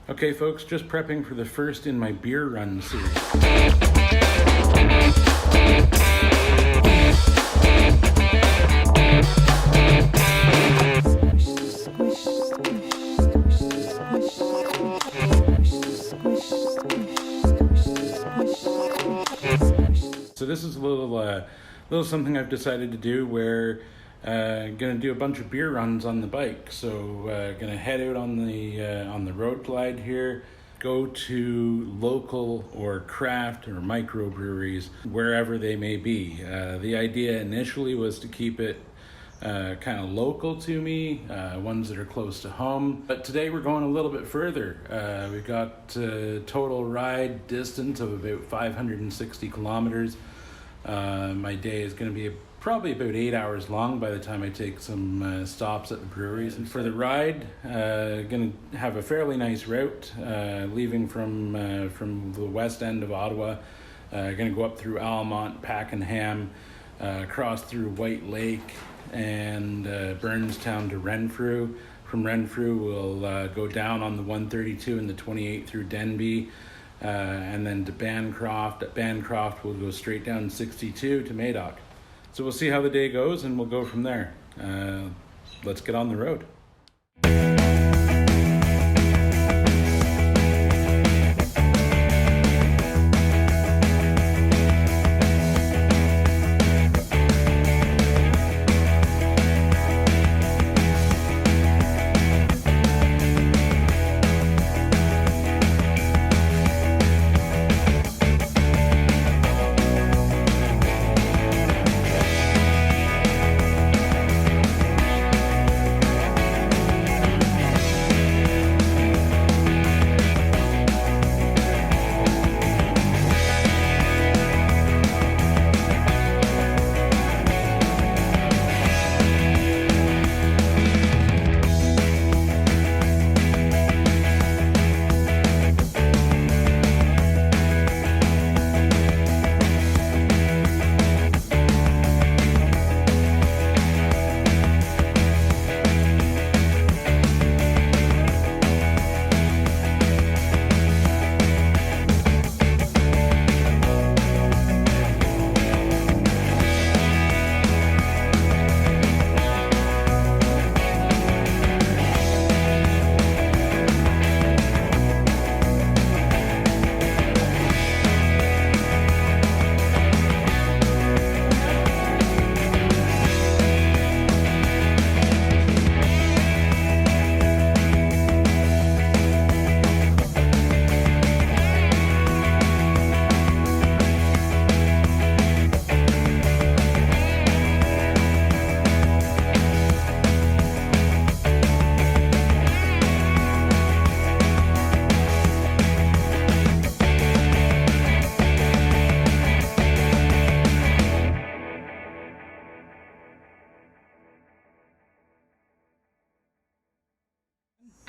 Okay folks, just prepping for the first in my beer run series. So this is a little something I've decided to do where gonna do a bunch of beer runs on the bike. So gonna head out on the road glide here, go to local or craft or microbreweries, wherever they may be. The idea initially was to keep it kind of local to me, ones that are close to home. But today we're going a little bit further. We've got a total ride distance of about 560 kilometers. My day is going to be probably about 8 hours long by the time I take some stops at the breweries. And for the ride, going to have a fairly nice route, leaving from the west end of Ottawa. Going to go up through Almont, Pakenham, cross through White Lake and Burnstown to Renfrew. From Renfrew, we'll go down on the 132 and the 28 through Denbigh, and then to Bancroft. At Bancroft, we'll go straight down 62 to Madoc. So we'll see how the day goes, and we'll go from there. Let's get on the road.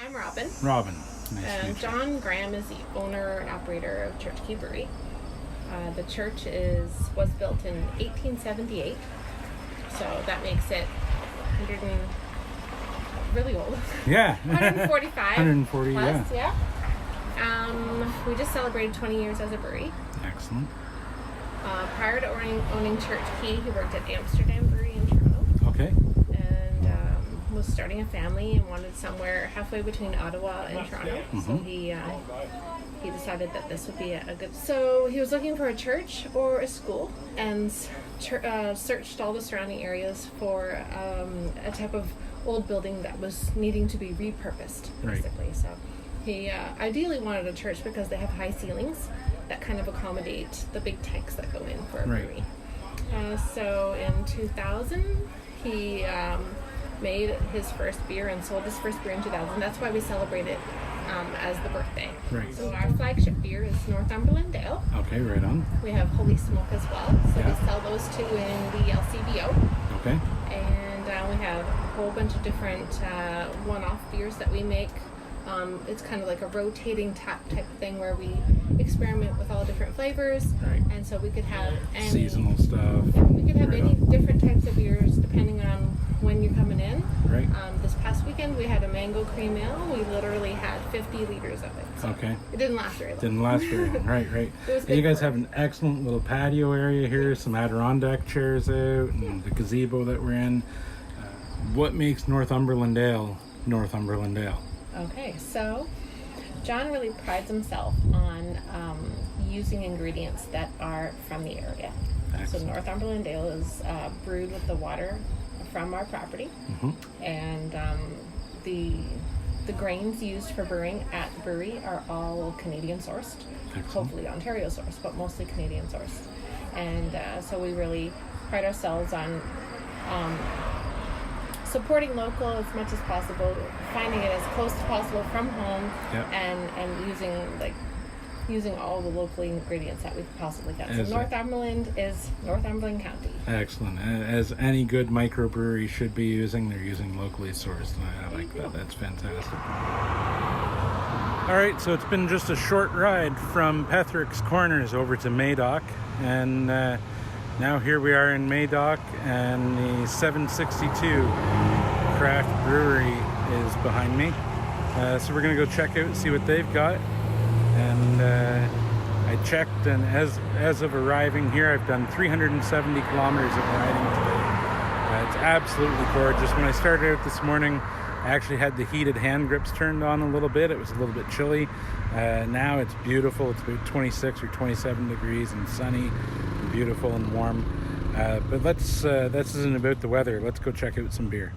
I'm Robyn. Robyn, nice to meet you. John Graham is the owner and operator of Churchkey Brewery. The church was built in 1878, so that makes it really old. Yeah. 145. 140, plus, yeah. We just celebrated 20 years as a brewery. Excellent. Prior to owning Churchkey, he worked at Amsterdam Brewery in Toronto. Okay. Was starting a family and wanted somewhere halfway between Ottawa and Toronto. Mm-hmm. So he decided that this would be a good. So he was looking for a church or a school and searched all the surrounding areas for a type of old building that was needing to be repurposed, basically. Right. So he ideally wanted a church because they have high ceilings that kind of accommodate the big tanks that go in for a brewery. So in 2000, he made his first beer and sold his first beer in 2000. That's why we celebrate it as the birthday. Right. So our flagship beer is Northumberland Ale. Okay, right on. We have Holy Smoke as well. So we sell those two in the LCBO. Okay. And we have a whole bunch of different one-off beers that we make. It's kind of like a rotating tap type of thing where we experiment with all different flavors. Right. And so we could have any seasonal stuff. Yeah, we could have any different types of beers depending on when you're coming in. Right. This past weekend we had a mango cream ale. We literally had 50 liters of it. So Okay. it didn't last very long. Didn't last very long. Right. It was And you good guys for have an excellent little patio area here, some Adirondack chairs out, and the gazebo that we're in. What makes Northumberland Ale Northumberland Ale? Okay, so John really prides himself on using ingredients that are from the area. Excellent. So Northumberland Ale is brewed with the water from our property, and the grains used for brewing at the brewery are all Canadian sourced. Excellent. Hopefully Ontario sourced, but mostly Canadian sourced. And so we really pride ourselves on supporting local as much as possible, finding it as close as possible from home, and using all the local ingredients that we possibly can. So Northumberland is Northumberland County. Excellent. As any good microbrewery should be using, they're using locally sourced. I like that. That's fantastic. All right, so it's been just a short ride from Pethericks Corners over to Madoc, and now here we are in Madoc, and the 762 craft brewery is behind me. So we're gonna go check out and see what they've got. And I checked, and as of arriving here, I've done 370 kilometers of riding today. It's absolutely gorgeous. When I started out this morning, I actually had the heated hand grips turned on a little bit. It was a little bit chilly. Now it's beautiful. It's about 26 or 27 degrees and sunny and beautiful and warm. But this isn't about the weather. Let's go check out some beer.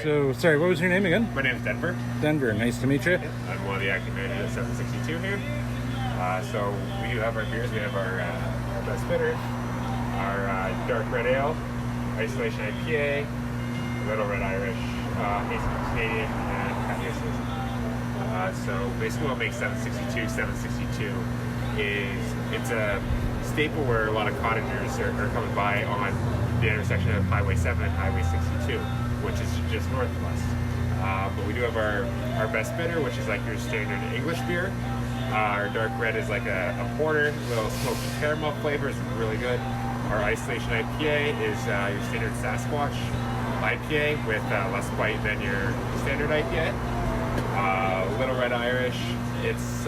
So, sorry, what was your name again? My name is Denver. Denver, nice to meet you. I'm one of the acting managers at 762 here. So we do have our beers. We have our best bitter, our dark red ale, isolation IPA, little red Irish, hazelnut Canadian, and patio season. So basically what makes 762 is it's a staple where a lot of cottagers are coming by on the intersection of Highway 7 and Highway 62, which is just north of us. But we do have our best bitter, which is like your standard English beer. Our dark red is like a porter, little smoky caramel flavor, is really good. Our isolation IPA is your standard Sasquatch IPA with less bite than your standard IPA. Little red Irish, it's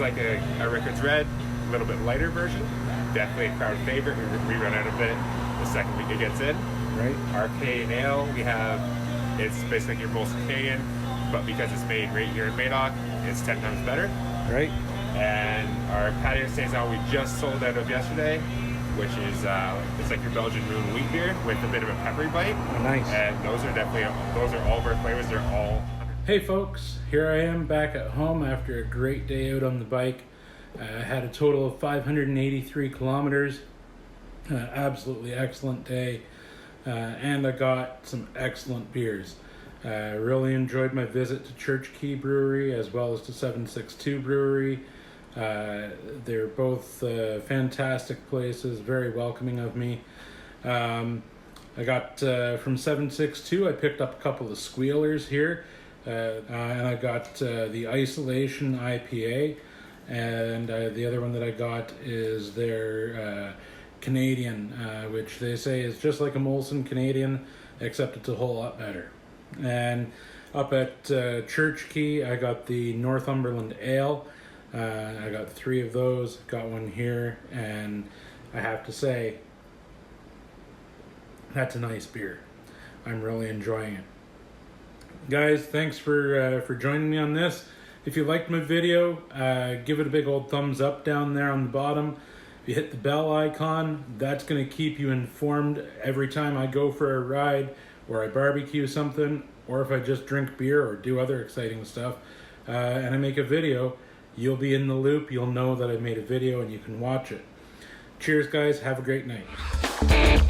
like a Rickard's Red, a little bit lighter version. Definitely a crowd favorite. We run out of it the second week it gets in. Right. Our Canadian ale, it's basically your most Canadian, but because it's made right here in Madoc, it's 10 times better. Right. And our patio saison we just sold out of yesterday, which is it's like your Belgian moon wheat beer with a bit of a peppery bite. Oh, nice. And those are all of our flavors. They're all. Hey folks, here I am back at home after a great day out on the bike. I had a total of 583 kilometers. Absolutely excellent day. And I got some excellent beers. Really enjoyed my visit to Churchkey Brewery as well as to 762 Brewery. They're both fantastic places, very welcoming of me. I got from 762, I picked up a couple of squealers here. And I got the Isolation IPA. And the other one that I got is their Canadian, which they say is just like a Molson Canadian, except it's a whole lot better. And up at Churchkey, I got the Northumberland Ale. I got 3 of those, got one here, and I have to say, that's a nice beer. I'm really enjoying it. Guys, thanks for joining me on this. If you liked my video, give it a big old thumbs up down there on the bottom. If you hit the bell icon, that's going to keep you informed every time I go for a ride, or I barbecue something, or if I just drink beer or do other exciting stuff, and I make a video, you'll be in the loop. You'll know that I made a video and you can watch it. Cheers, guys. Have a great night.